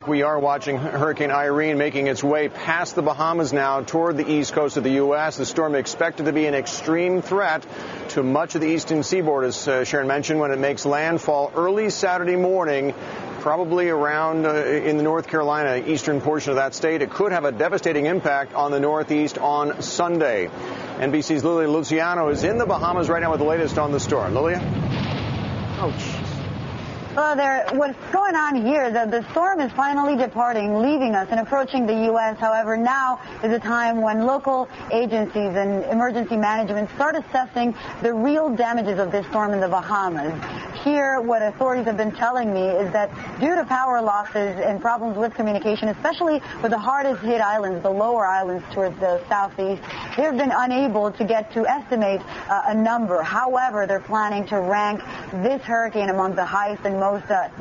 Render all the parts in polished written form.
We are watching Hurricane Irene making its way past the Bahamas now toward the east coast of the U.S. The storm expected to be an extreme threat to much of the eastern seaboard, as Sharon mentioned, when it makes landfall early Saturday morning, probably around in the North Carolina eastern portion of that state. It could have a devastating impact on the Northeast on Sunday. NBC's Lilia Luciano is in the Bahamas right now with the latest on the storm. Lilia? Ouch. Well, what's going on here, the storm is finally departing, leaving us and approaching the U.S. However, now is a time when local agencies and emergency management start assessing the real damages of this storm in the Bahamas. Here, what authorities have been telling me is that due to power losses and problems with communication, especially with the hardest hit islands, the lower islands towards the southeast, they've been unable to get to estimate a number. However, they're planning to rank this hurricane among the highest and most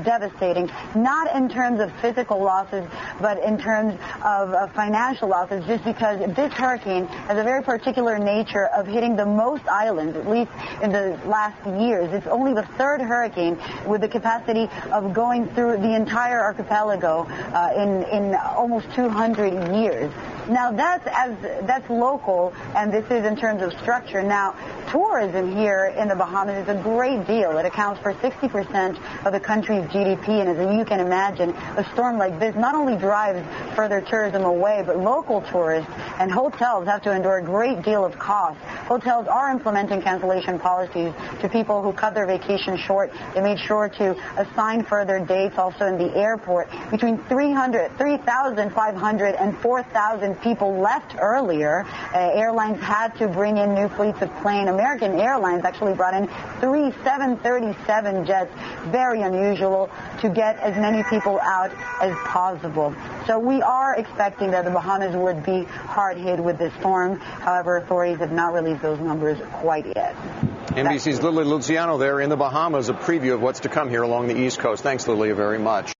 devastating, not in terms of physical losses, but in terms of financial losses, just because this hurricane has a very particular nature of hitting the most islands, at least in the last years. It's only the third hurricane with the capacity of going through the entire archipelago in almost 200 years. Now, that's local, and this is in terms of structure. Now, tourism here in the Bahamas is a great deal. It accounts for 60% of the country's GDP, and as you can imagine, a storm like this not only drives further tourism away, but local tourists and hotels have to endure a great deal of cost. Hotels are implementing cancellation policies to people who cut their vacation short. They made sure to assign further dates also in the airport. Between 3,500 and 4,000 people left earlier. Airlines had to bring in new fleets of planes. American Airlines actually brought in 3 737 jets, very unusual, to get as many people out as possible. So we are expecting that the Bahamas would be hard hit with this storm. However, authorities have not released those numbers quite yet. NBC's Lilia Luciano there in the Bahamas, a preview of what's to come here along the East Coast. Thanks, Lilia, very much.